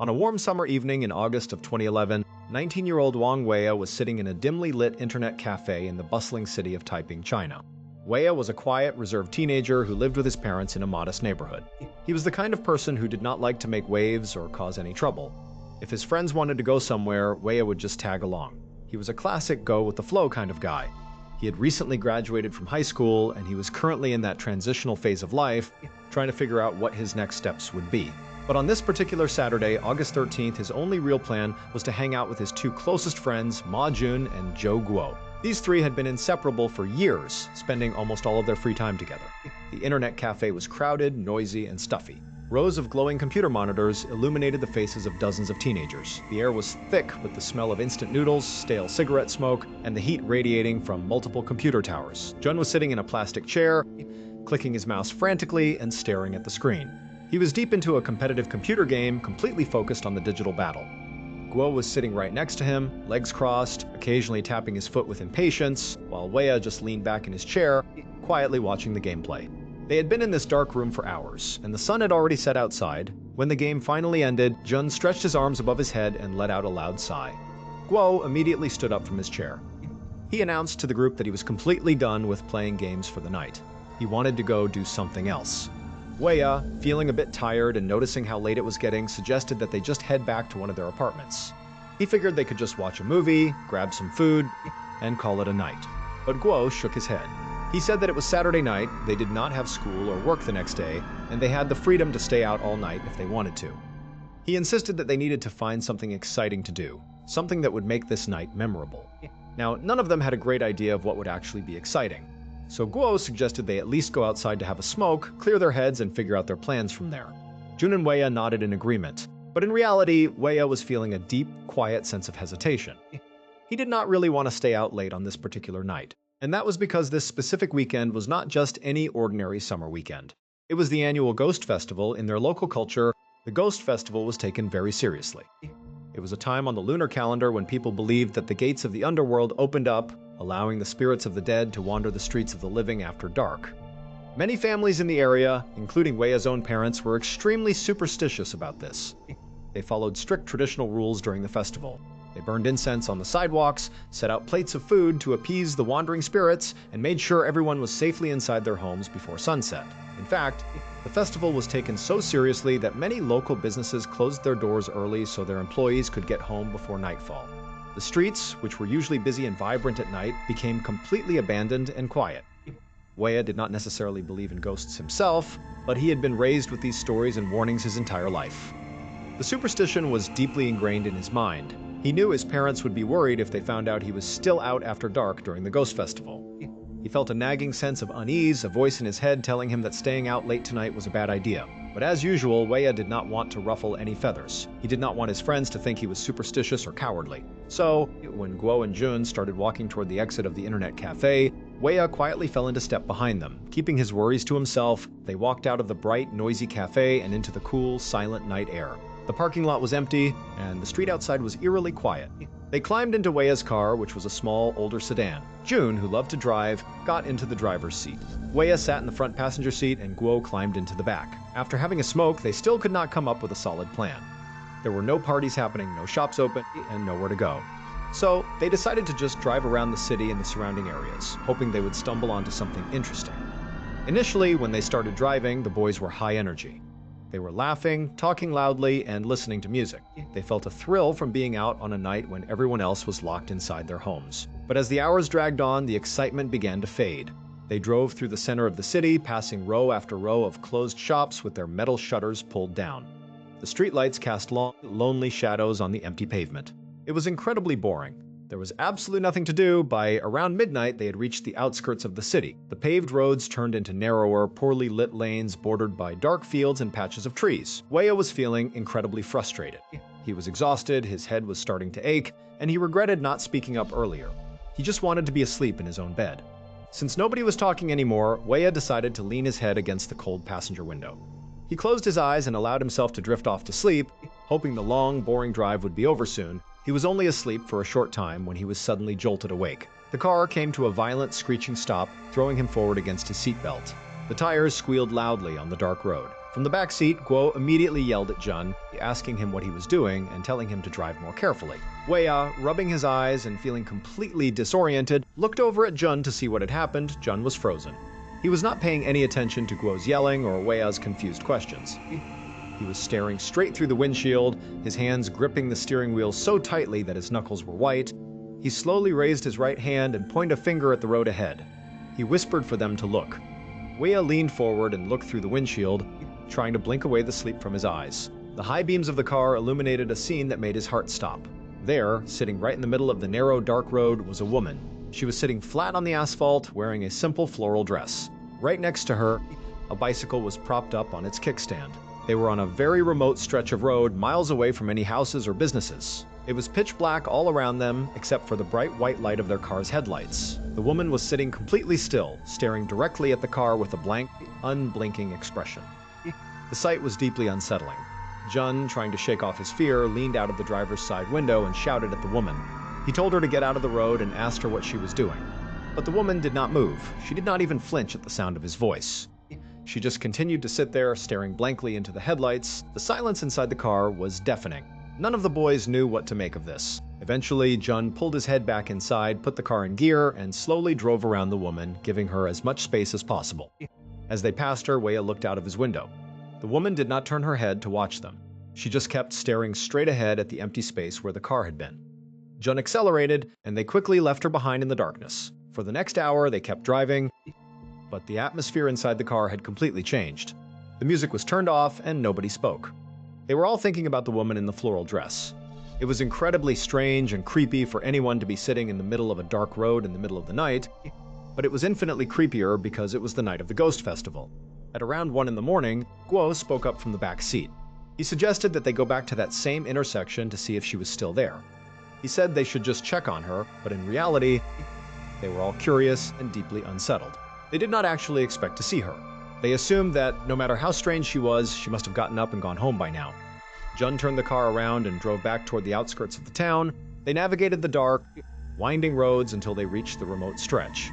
On a warm summer evening in August of 2011, 19-year-old Wang Weya was sitting in a dimly lit internet cafe in the bustling city of Taiping, China. Weya was a quiet, reserved teenager who lived with his parents in a modest neighborhood. He was the kind of person who did not like to make waves or cause any trouble. If his friends wanted to go somewhere, Weya would just tag along. He was a classic go-with-the-flow kind of guy. He had recently graduated from high school, and he was currently in that transitional phase of life, trying to figure out what his next steps would be. But on this particular Saturday, August 13th, his only real plan was to hang out with his two closest friends, Ma Jun and Zhou Guo. These three had been inseparable for years, spending almost all of their free time together. The internet cafe was crowded, noisy, and stuffy. Rows of glowing computer monitors illuminated the faces of dozens of teenagers. The air was thick with the smell of instant noodles, stale cigarette smoke, and the heat radiating from multiple computer towers. Jun was sitting in a plastic chair, clicking his mouse frantically and staring at the screen. He was deep into a competitive computer game, completely focused on the digital battle. Guo was sitting right next to him, legs crossed, occasionally tapping his foot with impatience, while Weya just leaned back in his chair, quietly watching the gameplay. They had been in this dark room for hours, and the sun had already set outside. When the game finally ended, Jun stretched his arms above his head and let out a loud sigh. Guo immediately stood up from his chair. He announced to the group that he was completely done with playing games for the night. He wanted to go do something else. Weya, feeling a bit tired and noticing how late it was getting, suggested that they just head back to one of their apartments. He figured they could just watch a movie, grab some food, and call it a night. But Guo shook his head. He said that it was Saturday night, they did not have school or work the next day, and they had the freedom to stay out all night if they wanted to. He insisted that they needed to find something exciting to do, something that would make this night memorable. Now, none of them had a great idea of what would actually be exciting. So Guo suggested they at least go outside to have a smoke, clear their heads, and figure out their plans from there. Jun and Weya nodded in agreement, but in reality, Weya was feeling a deep, quiet sense of hesitation. He did not really want to stay out late on this particular night, and that was because this specific weekend was not just any ordinary summer weekend. It was the annual Ghost Festival. In their local culture, the Ghost Festival was taken very seriously. It was a time on the lunar calendar when people believed that the gates of the underworld opened up, allowing the spirits of the dead to wander the streets of the living after dark. Many families in the area, including Weya's own parents, were extremely superstitious about this. They followed strict traditional rules during the festival. They burned incense on the sidewalks, set out plates of food to appease the wandering spirits, and made sure everyone was safely inside their homes before sunset. In fact, the festival was taken so seriously that many local businesses closed their doors early so their employees could get home before nightfall. The streets, which were usually busy and vibrant at night, became completely abandoned and quiet. Weya did not necessarily believe in ghosts himself, but he had been raised with these stories and warnings his entire life. The superstition was deeply ingrained in his mind. He knew his parents would be worried if they found out he was still out after dark during the Ghost Festival. He felt a nagging sense of unease, a voice in his head telling him that staying out late tonight was a bad idea. But as usual, Weya did not want to ruffle any feathers. He did not want his friends to think he was superstitious or cowardly. So, when Guo and Jun started walking toward the exit of the internet cafe, Weya quietly fell into step behind them. Keeping his worries to himself, they walked out of the bright, noisy cafe and into the cool, silent night air. The parking lot was empty, and the street outside was eerily quiet. They climbed into Weya's car, which was a small, older sedan. Jun, who loved to drive, got into the driver's seat. Weya sat in the front passenger seat, and Guo climbed into the back. After having a smoke, they still could not come up with a solid plan. There were no parties happening, no shops open, and nowhere to go. So, they decided to just drive around the city and the surrounding areas, hoping they would stumble onto something interesting. Initially, when they started driving, the boys were high energy. They were laughing, talking loudly, and listening to music. They felt a thrill from being out on a night when everyone else was locked inside their homes. But as the hours dragged on, the excitement began to fade. They drove through the center of the city, passing row after row of closed shops with their metal shutters pulled down. The streetlights cast long, lonely shadows on the empty pavement. It was incredibly boring. There was absolutely nothing to do. By around midnight, they had reached the outskirts of the city. The paved roads turned into narrower, poorly lit lanes bordered by dark fields and patches of trees. Weya was feeling incredibly frustrated. He was exhausted, his head was starting to ache, and he regretted not speaking up earlier. He just wanted to be asleep in his own bed. Since nobody was talking anymore, Weya decided to lean his head against the cold passenger window. He closed his eyes and allowed himself to drift off to sleep, hoping the long, boring drive would be over soon. He was only asleep for a short time when he was suddenly jolted awake. The car came to a violent, screeching stop, throwing him forward against his seatbelt. The tires squealed loudly on the dark road. From the back seat, Guo immediately yelled at Jun, asking him what he was doing and telling him to drive more carefully. Wei, rubbing his eyes and feeling completely disoriented, looked over at Jun to see what had happened. Jun was frozen. He was not paying any attention to Guo's yelling or Wei's confused questions. He was staring straight through the windshield, his hands gripping the steering wheel so tightly that his knuckles were white. He slowly raised his right hand and pointed a finger at the road ahead. He whispered for them to look. Wei leaned forward and looked through the windshield, trying to blink away the sleep from his eyes. The high beams of the car illuminated a scene that made his heart stop. There, sitting right in the middle of the narrow, dark road, was a woman. She was sitting flat on the asphalt, wearing a simple floral dress. Right next to her, a bicycle was propped up on its kickstand. They were on a very remote stretch of road, miles away from any houses or businesses. It was pitch black all around them, except for the bright white light of their car's headlights. The woman was sitting completely still, staring directly at the car with a blank, unblinking expression. The sight was deeply unsettling. Jun, trying to shake off his fear, leaned out of the driver's side window and shouted at the woman. He told her to get out of the road and asked her what she was doing. But the woman did not move. She did not even flinch at the sound of his voice. She just continued to sit there, staring blankly into the headlights. The silence inside the car was deafening. None of the boys knew what to make of this. Eventually, Jun pulled his head back inside, put the car in gear, and slowly drove around the woman, giving her as much space as possible. As they passed her, Wei looked out of his window. The woman did not turn her head to watch them. She just kept staring straight ahead at the empty space where the car had been. Jun accelerated, and they quickly left her behind in the darkness. For the next hour, they kept driving, but the atmosphere inside the car had completely changed. The music was turned off, and nobody spoke. They were all thinking about the woman in the floral dress. It was incredibly strange and creepy for anyone to be sitting in the middle of a dark road in the middle of the night, but it was infinitely creepier because it was the night of the Ghost Festival. At around 1 in the morning, Guo spoke up from the back seat. He suggested that they go back to that same intersection to see if she was still there. He said they should just check on her, but in reality, they were all curious and deeply unsettled. They did not actually expect to see her. They assumed that no matter how strange she was, she must have gotten up and gone home by now. Jun turned the car around and drove back toward the outskirts of the town. They navigated the dark, winding roads until they reached the remote stretch.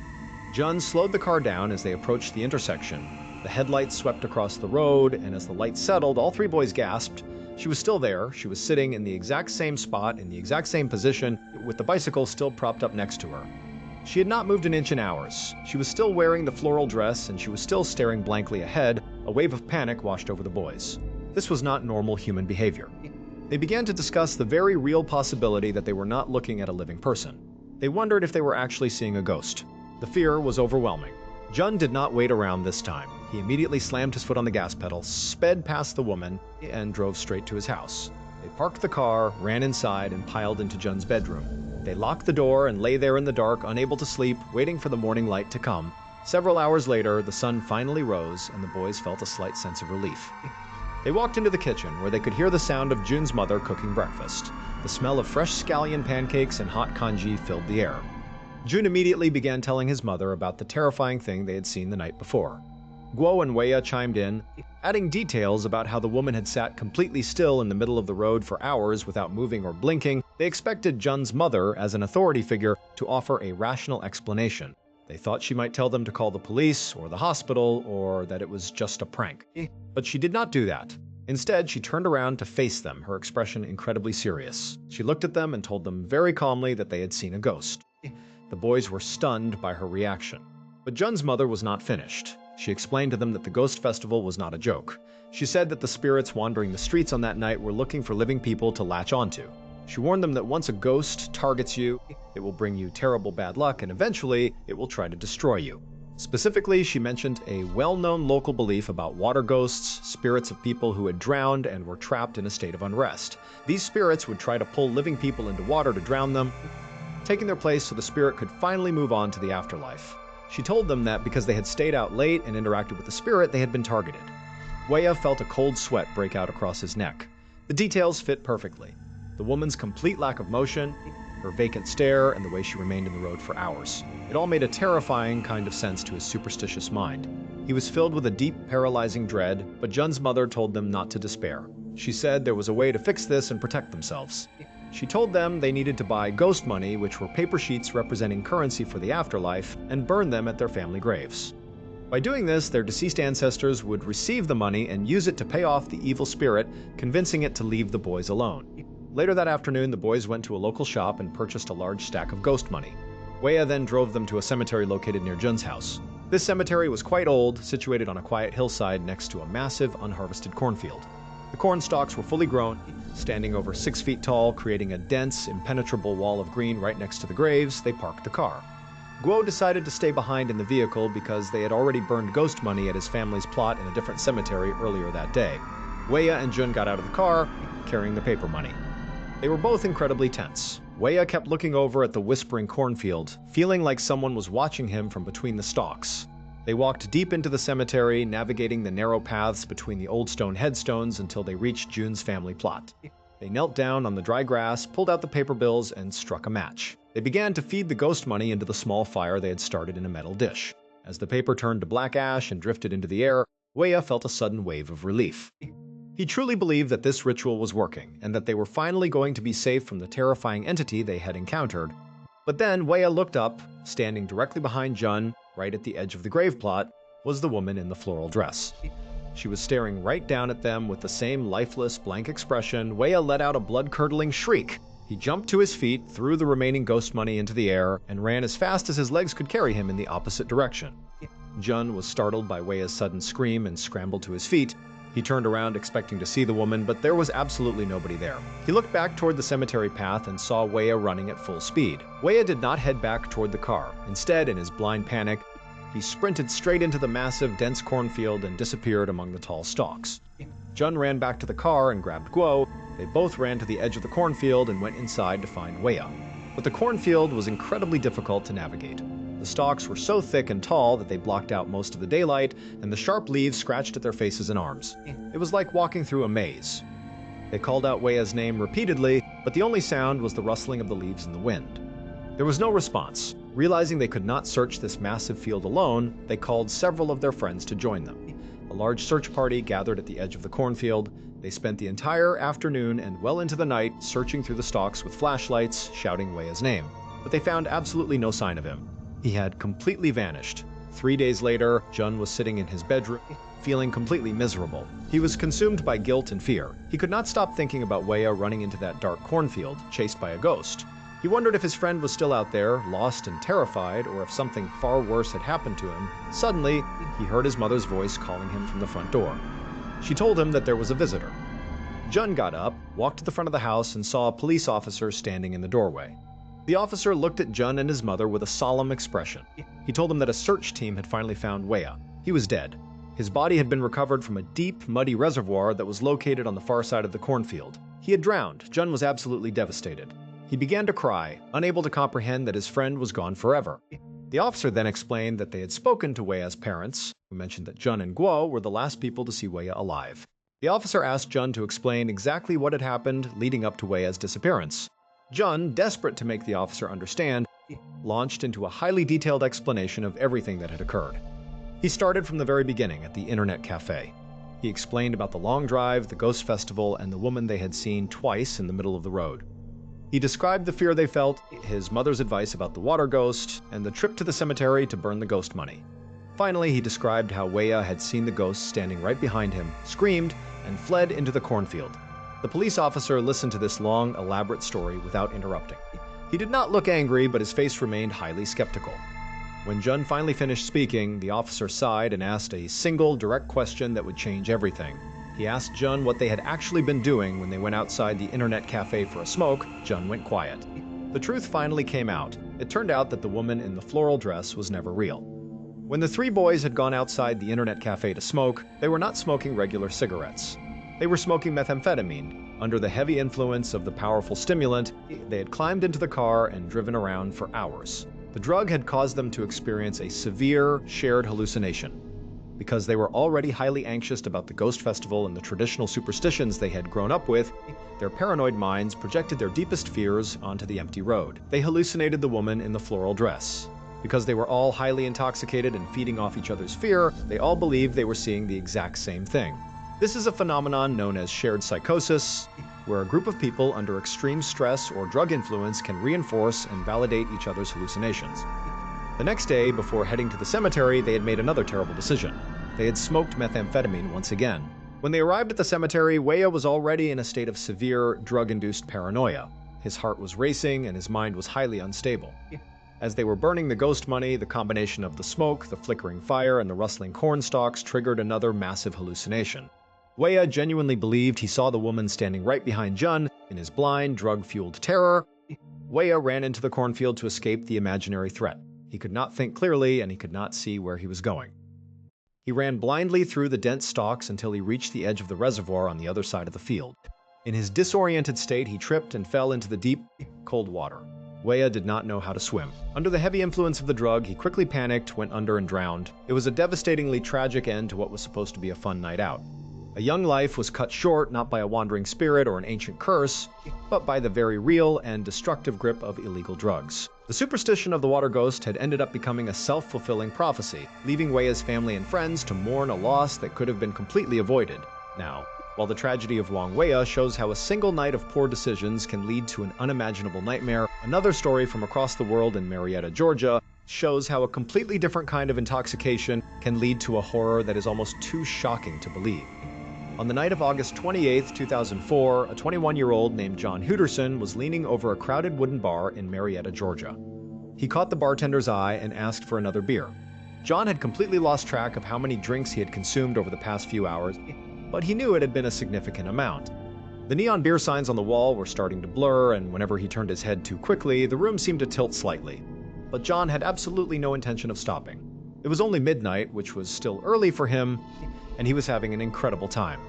Jun slowed the car down as they approached the intersection. The headlights swept across the road, and as the light settled, all three boys gasped. She was still there. She was sitting in the exact same spot, in the exact same position, with the bicycle still propped up next to her. She had not moved an inch in hours. She was still wearing the floral dress, and she was still staring blankly ahead. A wave of panic washed over the boys. This was not normal human behavior. They began to discuss the very real possibility that they were not looking at a living person. They wondered if they were actually seeing a ghost. The fear was overwhelming. Jun did not wait around this time. He immediately slammed his foot on the gas pedal, sped past the woman, and drove straight to his house. They parked the car, ran inside, and piled into Jun's bedroom. They locked the door and lay there in the dark, unable to sleep, waiting for the morning light to come. Several hours later, the sun finally rose, and the boys felt a slight sense of relief. They walked into the kitchen, where they could hear the sound of Jun's mother cooking breakfast. The smell of fresh scallion pancakes and hot congee filled the air. Jun immediately began telling his mother about the terrifying thing they had seen the night before. Guo and Wei chimed in, adding details about how the woman had sat completely still in the middle of the road for hours without moving or blinking. They expected Jun's mother, as an authority figure, to offer a rational explanation. They thought she might tell them to call the police or the hospital, or that it was just a prank. But she did not do that. Instead, she turned around to face them, her expression incredibly serious. She looked at them and told them very calmly that they had seen a ghost. The boys were stunned by her reaction. But Jun's mother was not finished. She explained to them that the Ghost Festival was not a joke. She said that the spirits wandering the streets on that night were looking for living people to latch onto. She warned them that once a ghost targets you, it will bring you terrible bad luck, and eventually it will try to destroy you. Specifically, she mentioned a well-known local belief about water ghosts, spirits of people who had drowned and were trapped in a state of unrest. These spirits would try to pull living people into water to drown them, taking their place so the spirit could finally move on to the afterlife. She told them that because they had stayed out late and interacted with the spirit, they had been targeted. Wei felt a cold sweat break out across his neck. The details fit perfectly. The woman's complete lack of motion, her vacant stare, and the way she remained in the road for hours. It all made a terrifying kind of sense to his superstitious mind. He was filled with a deep, paralyzing dread, but Jun's mother told them not to despair. She said there was a way to fix this and protect themselves. She told them they needed to buy ghost money, which were paper sheets representing currency for the afterlife, and burn them at their family graves. By doing this, their deceased ancestors would receive the money and use it to pay off the evil spirit, convincing it to leave the boys alone. Later that afternoon, the boys went to a local shop and purchased a large stack of ghost money. Wei then drove them to a cemetery located near Jun's house. This cemetery was quite old, situated on a quiet hillside next to a massive, unharvested cornfield. The corn stalks were fully grown, standing over 6 feet tall, creating a dense, impenetrable wall of green right next to the graves. They parked the car. Guo decided to stay behind in the vehicle because they had already burned ghost money at his family's plot in a different cemetery earlier that day. Wei and Jun got out of the car, carrying the paper money. They were both incredibly tense. Wei kept looking over at the whispering cornfield, feeling like someone was watching him from between the stalks. They walked deep into the cemetery, navigating the narrow paths between the old stone headstones until they reached Jun's family plot. They knelt down on the dry grass, pulled out the paper bills, and struck a match. They began to feed the ghost money into the small fire they had started in a metal dish. As the paper turned to black ash and drifted into the air, Wei felt a sudden wave of relief. He truly believed that this ritual was working, and that they were finally going to be safe from the terrifying entity they had encountered. But then Wei looked up. Standing directly behind Jun, right at the edge of the grave plot, was the woman in the floral dress. She was staring right down at them with the same lifeless, blank expression. Wei let out a blood-curdling shriek. He jumped to his feet, threw the remaining ghost money into the air, and ran as fast as his legs could carry him in the opposite direction. Jun was startled by Wei's sudden scream and scrambled to his feet. He turned around expecting to see the woman, but there was absolutely nobody there. He looked back toward the cemetery path and saw Wei running at full speed. Wei did not head back toward the car. Instead, in his blind panic, he sprinted straight into the massive, dense cornfield and disappeared among the tall stalks. Jun ran back to the car and grabbed Guo. They both ran to the edge of the cornfield and went inside to find Wei. But the cornfield was incredibly difficult to navigate. The stalks were so thick and tall that they blocked out most of the daylight, and the sharp leaves scratched at their faces and arms. It was like walking through a maze. They called out Wei's name repeatedly, but the only sound was the rustling of the leaves in the wind. There was no response. Realizing they could not search this massive field alone, they called several of their friends to join them. A large search party gathered at the edge of the cornfield. They spent the entire afternoon and well into the night searching through the stalks with flashlights, shouting Wei's name. But they found absolutely no sign of him. He had completely vanished. 3 days later, Jun was sitting in his bedroom, feeling completely miserable. He was consumed by guilt and fear. He could not stop thinking about Wei running into that dark cornfield, chased by a ghost. He wondered if his friend was still out there, lost and terrified, or if something far worse had happened to him. Suddenly, he heard his mother's voice calling him from the front door. She told him that there was a visitor. Jun got up, walked to the front of the house, and saw a police officer standing in the doorway. The officer looked at Jun and his mother with a solemn expression. He told them that a search team had finally found Wei. He was dead. His body had been recovered from a deep, muddy reservoir that was located on the far side of the cornfield. He had drowned. Jun was absolutely devastated. He began to cry, unable to comprehend that his friend was gone forever. The officer then explained that they had spoken to Wei's parents, who mentioned that Jun and Guo were the last people to see Wei alive. The officer asked Jun to explain exactly what had happened leading up to Wei's disappearance. Jun, desperate to make the officer understand, launched into a highly detailed explanation of everything that had occurred. He started from the very beginning at the internet cafe. He explained about the long drive, the ghost festival, and the woman they had seen twice in the middle of the road. He described the fear they felt, his mother's advice about the water ghost, and the trip to the cemetery to burn the ghost money. Finally, he described how Wei had seen the ghost standing right behind him, screamed, and fled into the cornfield. The police officer listened to this long, elaborate story without interrupting. He did not look angry, but his face remained highly skeptical. When Jun finally finished speaking, the officer sighed and asked a single, direct question that would change everything. He asked Jun what they had actually been doing when they went outside the internet cafe for a smoke. Jun went quiet. The truth finally came out. It turned out that the woman in the floral dress was never real. When the 3 boys had gone outside the internet cafe to smoke, they were not smoking regular cigarettes. They were smoking methamphetamine. Under the heavy influence of the powerful stimulant, they had climbed into the car and driven around for hours. The drug had caused them to experience a severe, shared hallucination. Because they were already highly anxious about the ghost festival and the traditional superstitions they had grown up with, their paranoid minds projected their deepest fears onto the empty road. They hallucinated the woman in the floral dress. Because they were all highly intoxicated and feeding off each other's fear, they all believed they were seeing the exact same thing. This is a phenomenon known as shared psychosis, where a group of people under extreme stress or drug influence can reinforce and validate each other's hallucinations. The next day, before heading to the cemetery, they had made another terrible decision. They had smoked methamphetamine once again. When they arrived at the cemetery, Weah was already in a state of severe, drug-induced paranoia. His heart was racing and his mind was highly unstable. As they were burning the ghost money, the combination of the smoke, the flickering fire, and the rustling corn stalks triggered another massive hallucination. Weah genuinely believed he saw the woman standing right behind Jun. In his blind, drug-fueled terror, Weah ran into the cornfield to escape the imaginary threat. He could not think clearly, and he could not see where he was going. He ran blindly through the dense stalks until he reached the edge of the reservoir on the other side of the field. In his disoriented state, he tripped and fell into the deep, cold water. Weah did not know how to swim. Under the heavy influence of the drug, he quickly panicked, went under and drowned. It was a devastatingly tragic end to what was supposed to be a fun night out. A young life was cut short not by a wandering spirit or an ancient curse, but by the very real and destructive grip of illegal drugs. The superstition of the water ghost had ended up becoming a self-fulfilling prophecy, leaving Weah's family and friends to mourn a loss that could have been completely avoided. Now, while the tragedy of Wang Weah shows how a single night of poor decisions can lead to an unimaginable nightmare, another story from across the world in Marietta, Georgia, shows how a completely different kind of intoxication can lead to a horror that is almost too shocking to believe. On the night of August 28, 2004, a 21-year-old named John Hooterson was leaning over a crowded wooden bar in Marietta, Georgia. He caught the bartender's eye and asked for another beer. John had completely lost track of how many drinks he had consumed over the past few hours, but he knew it had been a significant amount. The neon beer signs on the wall were starting to blur, and whenever he turned his head too quickly, the room seemed to tilt slightly. But John had absolutely no intention of stopping. It was only midnight, which was still early for him, and he was having an incredible time.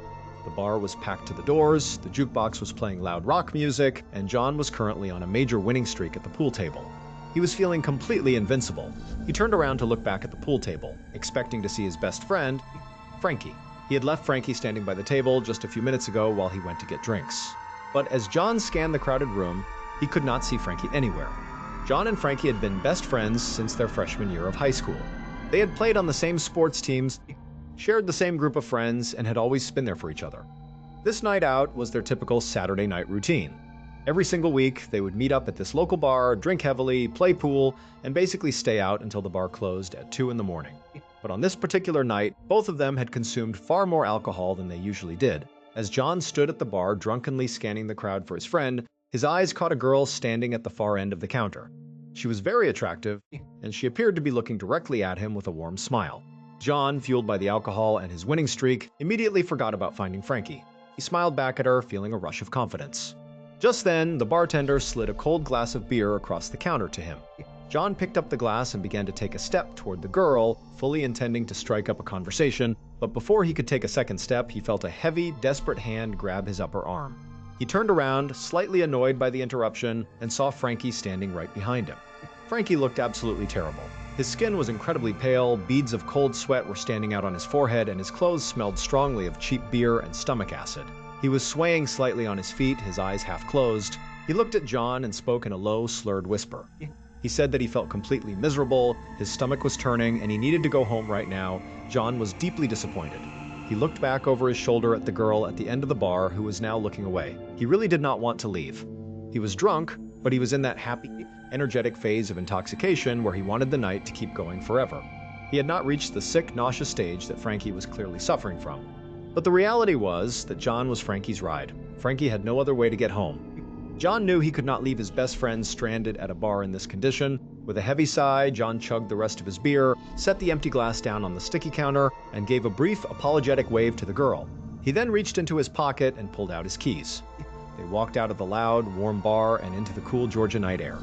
The bar was packed to the doors, the jukebox was playing loud rock music, and John was currently on a major winning streak at the pool table. He was feeling completely invincible. He turned around to look back at the pool table, expecting to see his best friend, Frankie. He had left Frankie standing by the table just a few minutes ago while he went to get drinks. But as John scanned the crowded room, he could not see Frankie anywhere. John and Frankie had been best friends since their freshman year of high school. They had played on the same sports teams, shared the same group of friends, and had always been there for each other. This night out was their typical Saturday night routine. Every single week, they would meet up at this local bar, drink heavily, play pool, and basically stay out until the bar closed at 2 in the morning. But on this particular night, both of them had consumed far more alcohol than they usually did. As John stood at the bar drunkenly scanning the crowd for his friend, his eyes caught a girl standing at the far end of the counter. She was very attractive, and she appeared to be looking directly at him with a warm smile. John, fueled by the alcohol and his winning streak, immediately forgot about finding Frankie. He smiled back at her, feeling a rush of confidence. Just then, the bartender slid a cold glass of beer across the counter to him. John picked up the glass and began to take a step toward the girl, fully intending to strike up a conversation, but before he could take a second step, he felt a heavy, desperate hand grab his upper arm. He turned around, slightly annoyed by the interruption, and saw Frankie standing right behind him. Frankie looked absolutely terrible. His skin was incredibly pale, beads of cold sweat were standing out on his forehead, and his clothes smelled strongly of cheap beer and stomach acid. He was swaying slightly on his feet, his eyes half closed. He looked at John and spoke in a low, slurred whisper. He said that he felt completely miserable, his stomach was turning, and he needed to go home right now. John was deeply disappointed. He looked back over his shoulder at the girl at the end of the bar, who was now looking away. He really did not want to leave. He was drunk, but he was in that happy, energetic phase of intoxication where he wanted the night to keep going forever. He had not reached the sick, nauseous stage that Frankie was clearly suffering from. But the reality was that John was Frankie's ride. Frankie had no other way to get home. John knew he could not leave his best friend stranded at a bar in this condition. With a heavy sigh, John chugged the rest of his beer, set the empty glass down on the sticky counter, and gave a brief, apologetic wave to the girl. He then reached into his pocket and pulled out his keys. They walked out of the loud, warm bar and into the cool Georgia night air.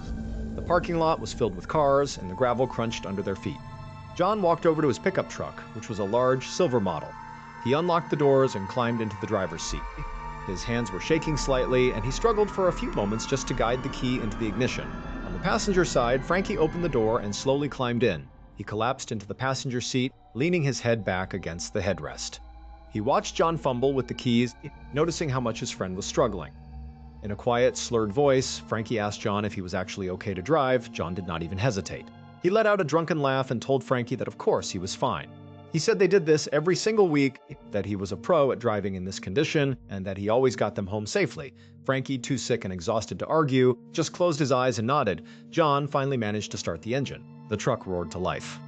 The parking lot was filled with cars, and the gravel crunched under their feet. John walked over to his pickup truck, which was a large, silver model. He unlocked the doors and climbed into the driver's seat. His hands were shaking slightly, and he struggled for a few moments just to guide the key into the ignition. On the passenger side, Frankie opened the door and slowly climbed in. He collapsed into the passenger seat, leaning his head back against the headrest. He watched John fumble with the keys, noticing how much his friend was struggling. In a quiet, slurred voice, Frankie asked John if he was actually okay to drive. John did not even hesitate. He let out a drunken laugh and told Frankie that of course he was fine. He said they did this every single week, that he was a pro at driving in this condition, and that he always got them home safely. Frankie, too sick and exhausted to argue, just closed his eyes and nodded. John finally managed to start the engine. The truck roared to life.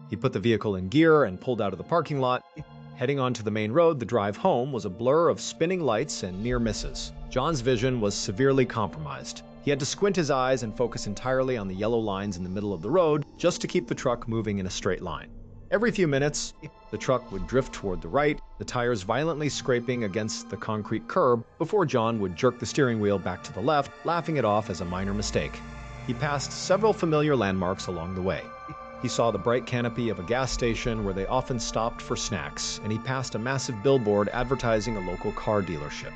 He put the vehicle in gear and pulled out of the parking lot. Heading onto the main road, the drive home was a blur of spinning lights and near misses. John's vision was severely compromised. He had to squint his eyes and focus entirely on the yellow lines in the middle of the road just to keep the truck moving in a straight line. Every few minutes, the truck would drift toward the right, the tires violently scraping against the concrete curb before John would jerk the steering wheel back to the left, laughing it off as a minor mistake. He passed several familiar landmarks along the way. He saw the bright canopy of a gas station where they often stopped for snacks, and he passed a massive billboard advertising a local car dealership.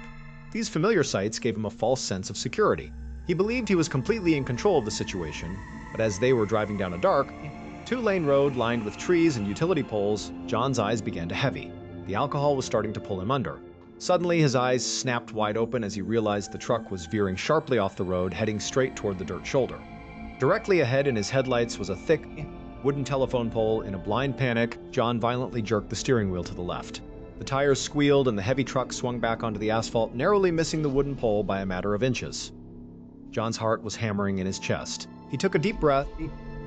These familiar sights gave him a false sense of security. He believed he was completely in control of the situation, but as they were driving down a dark, two-lane road lined with trees and utility poles, John's eyes began to heavy. The alcohol was starting to pull him under. Suddenly, his eyes snapped wide open as he realized the truck was veering sharply off the road, heading straight toward the dirt shoulder. Directly ahead in his headlights was a thick, wooden telephone pole. In a blind panic, John violently jerked the steering wheel to the left. The tires squealed and the heavy truck swung back onto the asphalt, narrowly missing the wooden pole by a matter of inches. John's heart was hammering in his chest. He took a deep breath,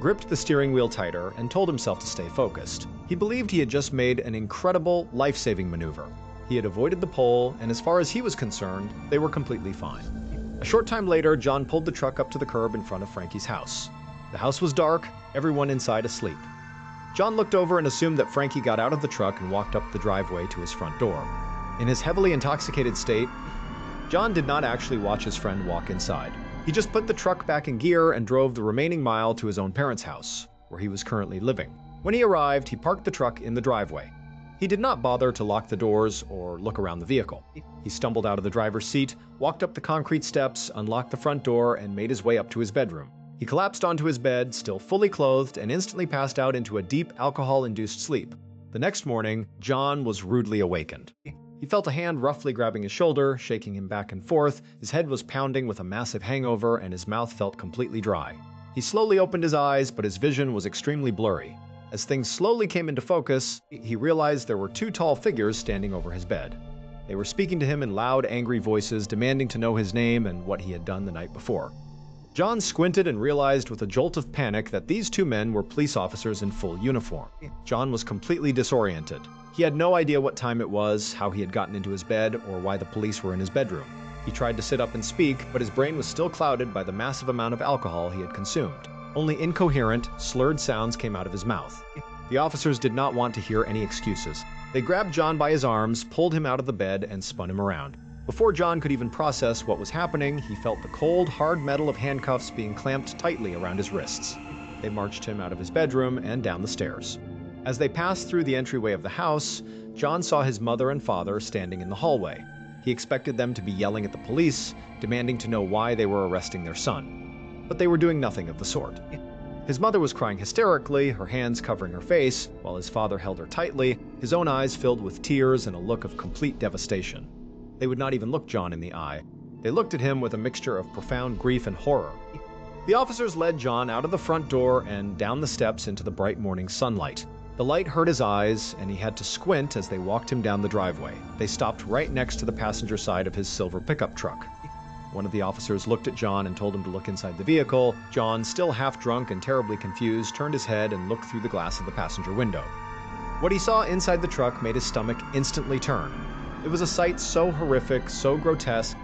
gripped the steering wheel tighter, and told himself to stay focused. He believed he had just made an incredible, life-saving maneuver. He had avoided the pole, and as far as he was concerned, they were completely fine. A short time later, John pulled the truck up to the curb in front of Frankie's house. The house was dark, everyone inside asleep. John looked over and assumed that Frankie got out of the truck and walked up the driveway to his front door. In his heavily intoxicated state, John did not actually watch his friend walk inside. He just put the truck back in gear and drove the remaining mile to his own parents' house, where he was currently living. When he arrived, he parked the truck in the driveway. He did not bother to lock the doors or look around the vehicle. He stumbled out of the driver's seat, walked up the concrete steps, unlocked the front door, and made his way up to his bedroom. He collapsed onto his bed, still fully clothed, and instantly passed out into a deep alcohol-induced sleep. The next morning, John was rudely awakened. He felt a hand roughly grabbing his shoulder, shaking him back and forth. His head was pounding with a massive hangover, and his mouth felt completely dry. He slowly opened his eyes, but his vision was extremely blurry. As things slowly came into focus, he realized there were two tall figures standing over his bed. They were speaking to him in loud, angry voices, demanding to know his name and what he had done the night before. John squinted and realized with a jolt of panic that these two men were police officers in full uniform. John was completely disoriented. He had no idea what time it was, how he had gotten into his bed, or why the police were in his bedroom. He tried to sit up and speak, but his brain was still clouded by the massive amount of alcohol he had consumed. Only incoherent, slurred sounds came out of his mouth. The officers did not want to hear any excuses. They grabbed John by his arms, pulled him out of the bed, and spun him around. Before John could even process what was happening, he felt the cold, hard metal of handcuffs being clamped tightly around his wrists. They marched him out of his bedroom and down the stairs. As they passed through the entryway of the house, John saw his mother and father standing in the hallway. He expected them to be yelling at the police, demanding to know why they were arresting their son. But they were doing nothing of the sort. His mother was crying hysterically, her hands covering her face, while his father held her tightly, his own eyes filled with tears and a look of complete devastation. They would not even look John in the eye. They looked at him with a mixture of profound grief and horror. The officers led John out of the front door and down the steps into the bright morning sunlight. The light hurt his eyes, and he had to squint as they walked him down the driveway. They stopped right next to the passenger side of his silver pickup truck. One of the officers looked at John and told him to look inside the vehicle. John, still half drunk and terribly confused, turned his head and looked through the glass of the passenger window. What he saw inside the truck made his stomach instantly turn. It was a sight so horrific, so grotesque,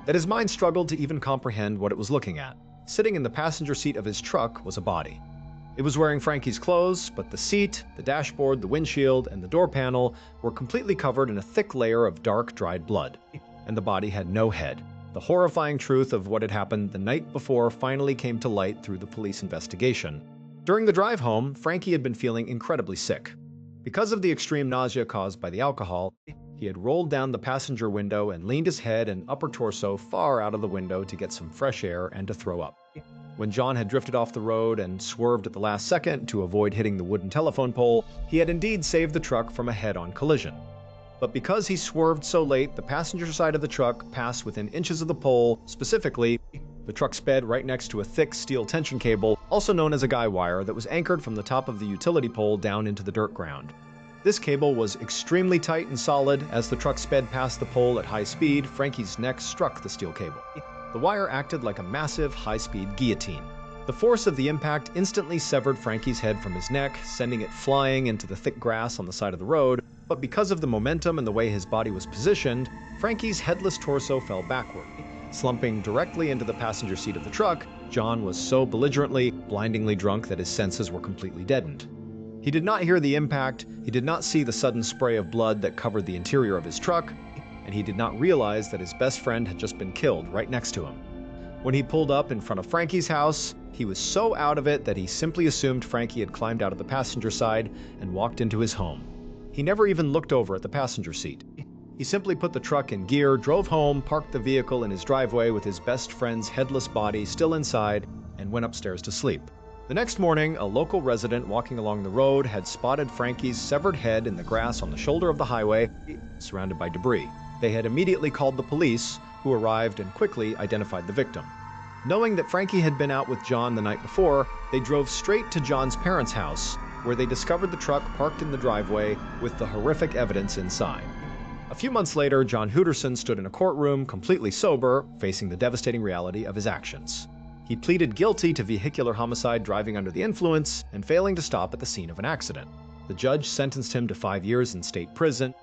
that his mind struggled to even comprehend what it was looking at. Sitting in the passenger seat of his truck was a body. It was wearing Frankie's clothes, but the seat, the dashboard, the windshield, and the door panel were completely covered in a thick layer of dark, dried blood. And the body had no head. The horrifying truth of what had happened the night before finally came to light through the police investigation. During the drive home, Frankie had been feeling incredibly sick. Because of the extreme nausea caused by the alcohol, he had rolled down the passenger window and leaned his head and upper torso far out of the window to get some fresh air and to throw up. When John had drifted off the road and swerved at the last second to avoid hitting the wooden telephone pole, he had indeed saved the truck from a head-on collision. But because he swerved so late, the passenger side of the truck passed within inches of the pole. Specifically, the truck sped right next to a thick steel tension cable, also known as a guy wire, that was anchored from the top of the utility pole down into the dirt ground. This cable was extremely tight and solid. As the truck sped past the pole at high speed, Frankie's neck struck the steel cable. The wire acted like a massive, high-speed guillotine. The force of the impact instantly severed Frankie's head from his neck, sending it flying into the thick grass on the side of the road. But because of the momentum and the way his body was positioned, Frankie's headless torso fell backward. Slumping directly into the passenger seat of the truck, John was so belligerently, blindingly drunk that his senses were completely deadened. He did not hear the impact, he did not see the sudden spray of blood that covered the interior of his truck, and he did not realize that his best friend had just been killed right next to him. When he pulled up in front of Frankie's house, he was so out of it that he simply assumed Frankie had climbed out of the passenger side and walked into his home. He never even looked over at the passenger seat. He simply put the truck in gear, drove home, parked the vehicle in his driveway with his best friend's headless body still inside, and went upstairs to sleep. The next morning, a local resident walking along the road had spotted Frankie's severed head in the grass on the shoulder of the highway, surrounded by debris. They had immediately called the police, who arrived and quickly identified the victim. Knowing that Frankie had been out with John the night before, they drove straight to John's parents' house, where they discovered the truck parked in the driveway with the horrific evidence inside. A few months later, John Hooterson stood in a courtroom, completely sober, facing the devastating reality of his actions. He pleaded guilty to vehicular homicide, driving under the influence, and failing to stop at the scene of an accident. The judge sentenced him to 5 years in state prison,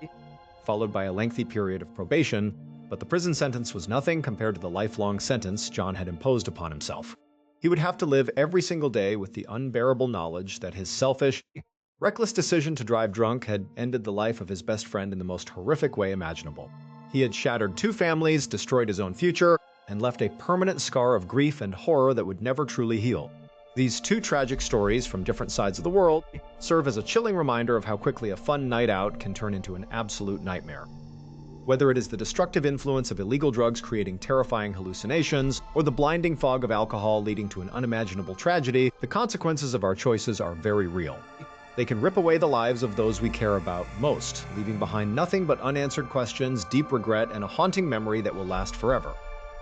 followed by a lengthy period of probation, but the prison sentence was nothing compared to the lifelong sentence John had imposed upon himself. He would have to live every single day with the unbearable knowledge that his selfish, reckless decision to drive drunk had ended the life of his best friend in the most horrific way imaginable. He had shattered 2 families, destroyed his own future, and left a permanent scar of grief and horror that would never truly heal. These 2 tragic stories from different sides of the world serve as a chilling reminder of how quickly a fun night out can turn into an absolute nightmare. Whether it is the destructive influence of illegal drugs creating terrifying hallucinations, or the blinding fog of alcohol leading to an unimaginable tragedy, the consequences of our choices are very real. They can rip away the lives of those we care about most, leaving behind nothing but unanswered questions, deep regret, and a haunting memory that will last forever.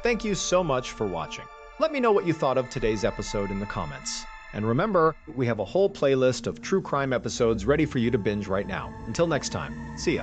Thank you so much for watching. Let me know what you thought of today's episode in the comments. And remember, we have a whole playlist of true crime episodes ready for you to binge right now. Until next time, see ya.